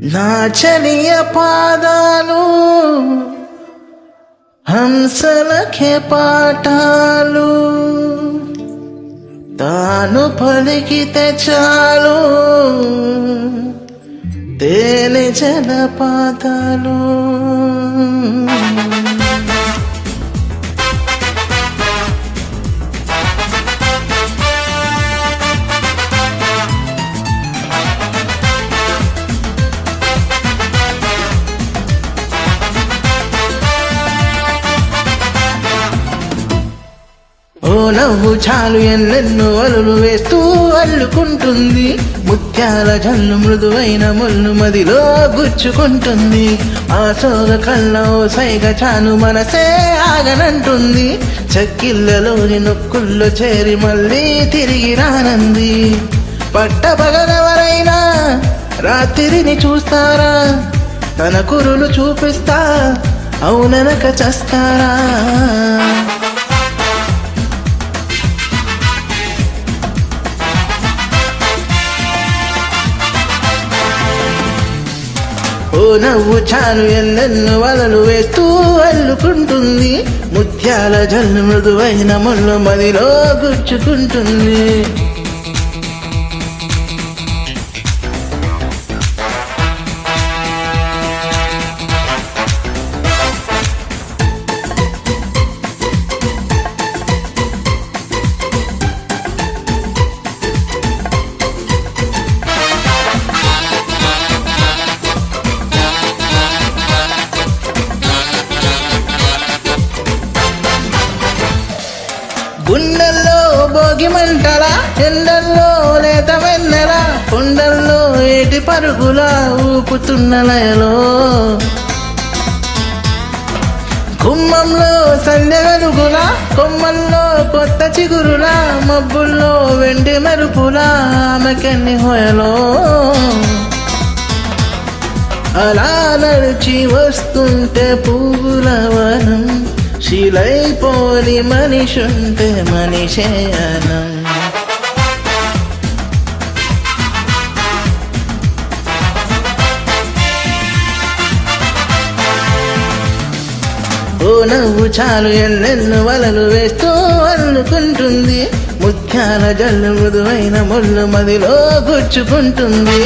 నా చలియ పాదాలు హంసలకే పాఠాలు తాను పలికితే చాలు తేనె జలపాతాలు. ఓ నవ్వు చాలు ఎన్నెన్నో అలులు వేస్తూ అల్లుకుంటుంది, ముత్యాల జల్లు మృదువైన ముళ్ళు మదిలో గుచ్చుకుంటుంది. ఆ సోగ కళ్ళ ఓ సైగ చాలు మనసే ఆగనంటుంది, చక్కిళ్ళలోని నొక్కుల్లో చేరి మళ్ళీ తిరిగి రానంది. పట్టపగలెవరైనా రాత్రిని చూస్తారా, తన కురులు చూపిస్తా అవుననక చస్తారా. ఓ నవ్వు చాలు ఎన్నెన్నో వలలు వేస్తూ అల్లుకుంటుంది, ముత్యాల జల్లు మృదువైన ముళ్ళు మదిలో గుచ్చుకుంటుంది. గుండెల్లో భోగి మంటల, ఎండల్లో లేత వెన్నెల, కొండల్లో ఏటి పరుగుల ఊపుతున్న లయలో, గుమ్మంలో సంధ్య వెలుగుల, కొమ్మల్లో కొత్త చిగురుల, మబ్బుల్లో వెండి మెరుపుల ఆమెకెన్ని హోయలో. అలా నడిచి వస్తుంటే పువ్వుల వనం, శిలైపోని మనిషుంటే మనిషే అనం. ఓ నవ్వు చాలు ఎన్నెన్నో వలలు వేస్తూ అల్లుకుంటుంది, ముత్యాల జల్లు మృదువైన ముళ్ళు మదిలో గుచ్చుకుంటుంది.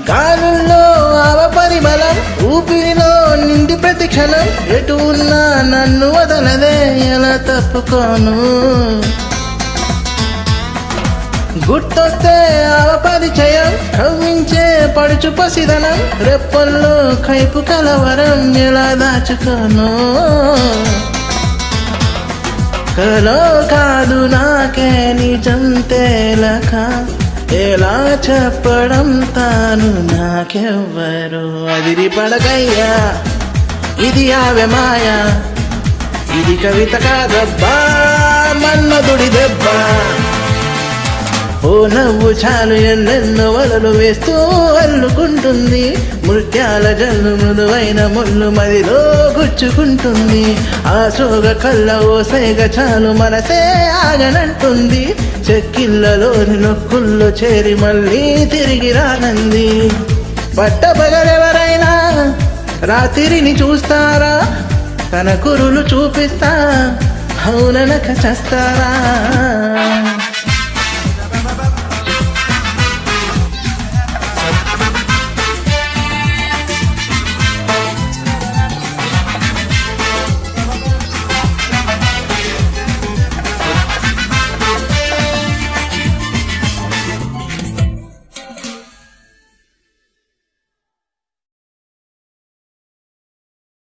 గాలుల్లో ఆవ పరిమళం, ఊపిరిలో నిండి ప్రతిక్షణం, ఎటు ఉన్నా నన్ను వదలదే ఎలా తప్పుకోను. గుర్తొస్తే ఆవ పరిచయం, కవ్వించే పడుచు పసిదనం, రెప్పల్లో కైపు కలవరం ఎలా దాచుకోను. కలో కాదు నాకే నిజం తేలక, ఎలా చెప్పడం తాను నాకెవ్వరు. అదిరి పడకయ్యా ఇది ఆవె మాయ, ఇది కవిత కాదబ్బా మన్మధుడి దెబ్బ. ఓ నవ్వు చాలు ఎన్నెన్నో వలలు వేస్తూ అల్లుకుంటుంది, ముత్యాల జల్లు మృదువైన ముళ్ళు మదిలో గుచ్చుకుంటుంది. ఆ సోగ కళ్ళ ఓ సైగ చాలు మనసే ఆగనంటుంది, చెక్కిళ్ళలోని నొక్కుల్లో చేరి మళ్ళీ తిరిగి రానంది. పట్టపగలెవరైనా రాత్రిని చూస్తారా, తన కురులు చూపిస్తా అవుననక చస్తారా.